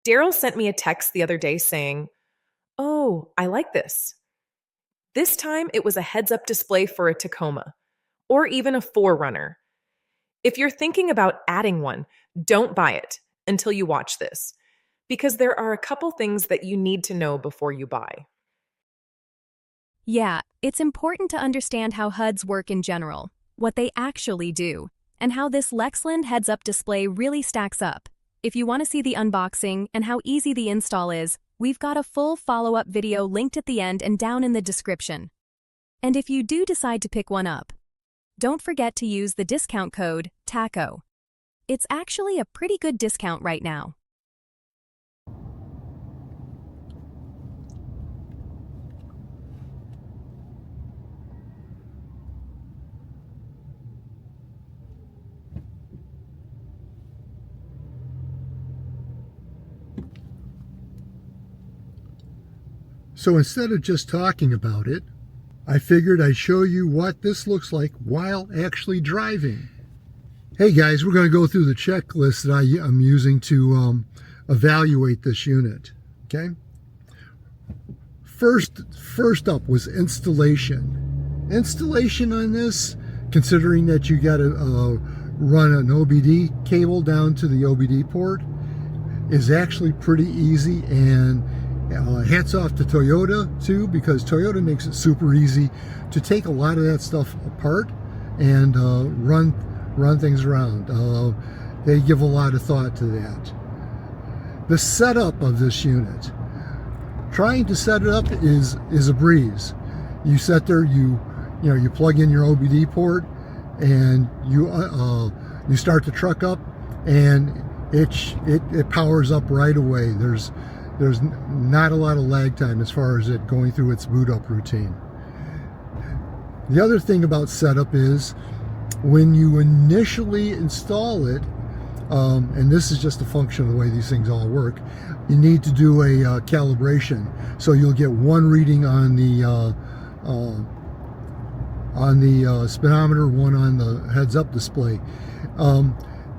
Daryl sent me a text the other day saying, "Oh, I like this." This time it was a heads-up display for a Tacoma, or even a 4Runner. If you're thinking about adding one, don't buy it until you watch this, because there are a couple things that you need to know before you buy. Yeah, it's important to understand how HUDs work in general, what they actually do, and how this Lexland Heads Up Display really stacks up. If you want to see the unboxing and how easy the install is, we've got a full follow-up video linked at the end and down in the description. And if you do decide to pick one up, don't forget to use the discount code TACO. It's actually a pretty good discount right now. So instead of just talking about it, I figured I'd show you what this looks like while actually driving. Hey guys, we're going to go through the checklist that I'm using to evaluate this unit. Okay. First up was installation. Installation on this, considering that you got to run an OBD cable down to the OBD port, is actually pretty easy, and hats off to Toyota too, because Toyota makes it super easy to take a lot of that stuff apart and run things around. They give a lot of thought to that. The setup of this unit, trying to set it up is a breeze. You sit there, you plug in your OBD port, and you start the truck up, and it powers up right away. There's not a lot of lag time as far as it going through its boot up routine. The other thing about setup is when you initially install it, and this is just a function of the way these things all work, you need to do a calibration. So you'll get one reading on the speedometer, one on the heads-up display.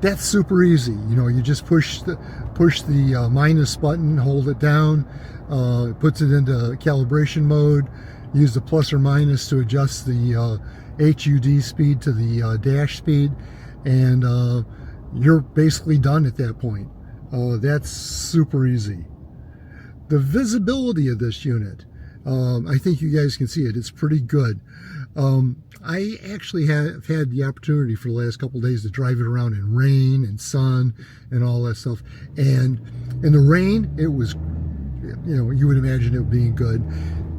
That's super easy. You just push the minus button, hold it down, it puts it into calibration mode. Use the plus or minus to adjust the HUD speed to the dash speed, and you're basically done at that point. That's super easy. The visibility of this unit, I think you guys can see it. It's pretty good. I actually have had the opportunity for the last couple of days to drive it around in rain and sun and all that stuff. And in the rain, it was, you would imagine it being good.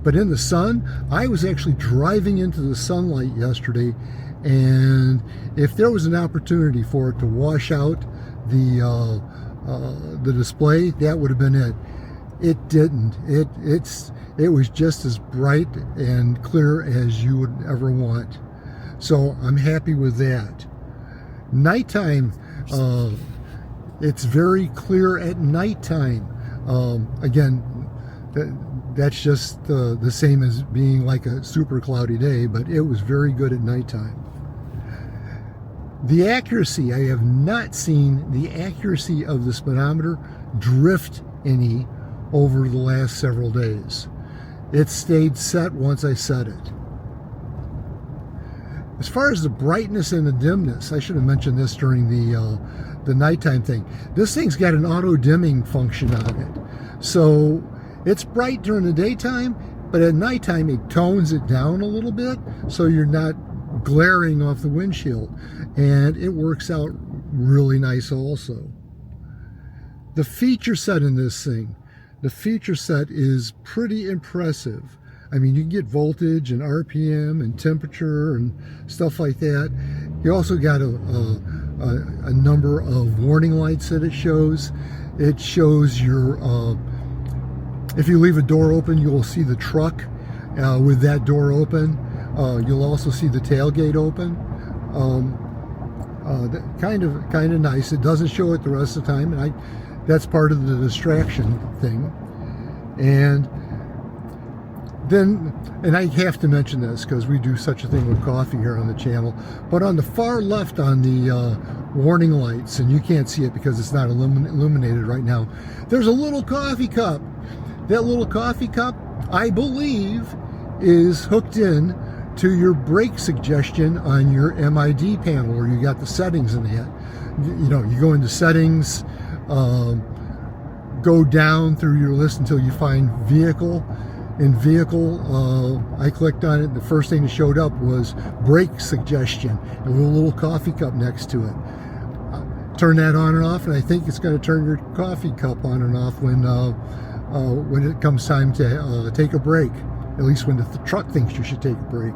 But in the sun, I was actually driving into the sunlight yesterday, and if there was an opportunity for it to wash out the display, that would have been it. It didn't. It was just as bright and clear as you would ever want. So I'm happy with that. Nighttime, it's very clear at nighttime. Again, that's just the same as being like a super cloudy day, but it was very good at nighttime. The accuracy, I have not seen the accuracy of the speedometer drift any over the last several days. It stayed set once I set it. As far as the brightness and the dimness, I should have mentioned this during the nighttime thing. This thing's got an auto dimming function on it. So it's bright during the daytime, but at nighttime it tones it down a little bit so you're not glaring off the windshield. And it works out really nice also. The feature set in this thing, the feature set is pretty impressive. I mean, you can get voltage and RPM and temperature and stuff like that. You also got a number of warning lights that it shows. It shows your, if you leave a door open, you'll see the truck with that door open. You'll also see the tailgate open. Kind of nice. It doesn't show it the rest of the time, and that's part of the distraction thing. And Then, and I have to mention this because we do such a thing with coffee here on the channel, but on the far left on the warning lights, and you can't see it because it's not illuminated right now, there's a little coffee cup. That little coffee cup, I believe, is hooked in to your brake suggestion on your MID panel, where you got the settings in that. You know, you go into settings, go down through your list until you find vehicle. In vehicle, I clicked on it. The first thing that showed up was brake suggestion, and with a little coffee cup next to it. Turn that on and off, and I think it's going to turn your coffee cup on and off when it comes time to take a break. At least when the truck thinks you should take a break.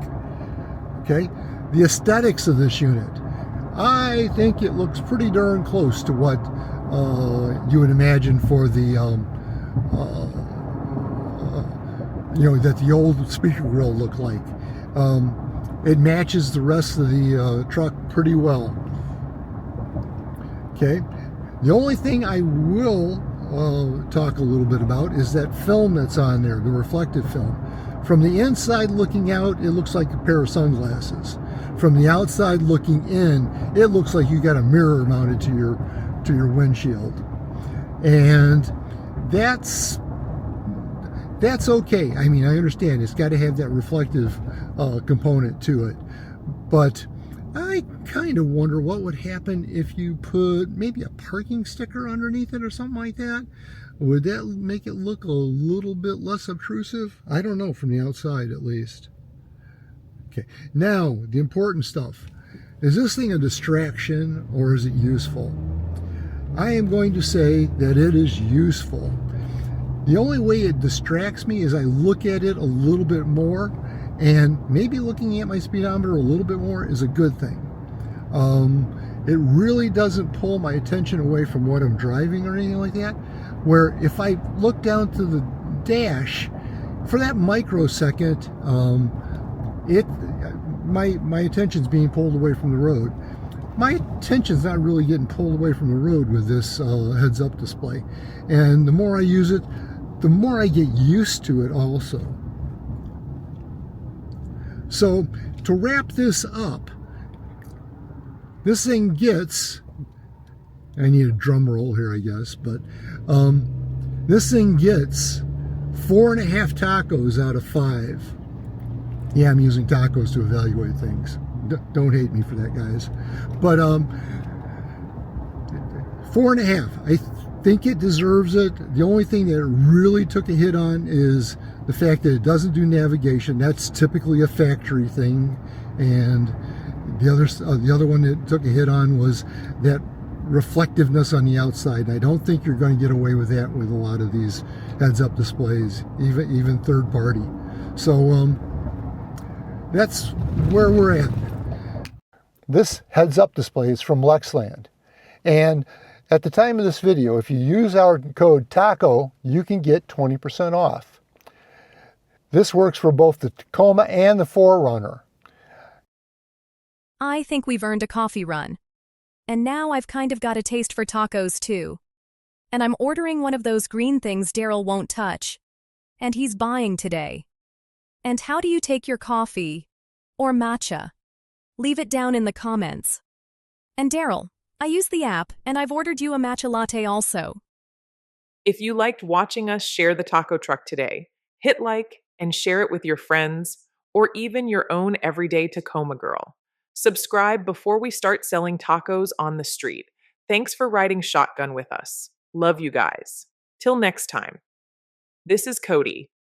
Okay, the aesthetics of this unit. I think it looks pretty darn close to what you would imagine for the that the old speaker grill looked like. It matches the rest of the truck pretty well. Okay, the only thing I will talk a little bit about is that film that's on there, the reflective film. From the inside looking out, it looks like a pair of sunglasses. From the outside looking in, it looks like you got a mirror mounted to your windshield. And that's okay. I mean, I understand it's got to have that reflective component to it. But I kind of wonder what would happen if you put maybe a parking sticker underneath it or something like that. Would that make it look a little bit less obtrusive? I don't know, from the outside at least. Okay, now the important stuff. Is this thing a distraction or is it useful? I am going to say that it is useful. The only way it distracts me is I look at it a little bit more, and maybe looking at my speedometer a little bit more is a good thing. It really doesn't pull my attention away from what I'm driving or anything like that, where if I look down to the dash, for that microsecond, my attention's being pulled away from the road. My attention's not really getting pulled away from the road with this heads-up display. And the more I use it, the more I get used to it also. So, to wrap this up, this thing gets, I need a drum roll here, I guess, but this thing gets 4.5 tacos out of 5. Yeah, I'm using tacos to evaluate things. Don't hate me for that, guys. But 4.5. I think it deserves it. The only thing that it really took a hit on is the fact that it doesn't do navigation. That's typically a factory thing. And the other one that took a hit on was that reflectiveness on the outside. I don't think you're going to get away with that with a lot of these heads-up displays, even third party. So that's where we're at. This heads-up display is from Lexland, and at the time of this video, if you use our code TACO, you can get 20% off. This works for both the Tacoma and the 4Runner. I think we've earned a coffee run. And now I've kind of got a taste for tacos too. And I'm ordering one of those green things Daryl won't touch. And he's buying today. And how do you take your coffee? Or matcha? Leave it down in the comments. And Daryl, I use the app and I've ordered you a matcha latte also. If you liked watching us share the taco truck today, hit like and share it with your friends or even your own everyday Tacoma girl. Subscribe before we start selling tacos on the street. Thanks for riding shotgun with us. Love you guys. Till next time. This is Cody.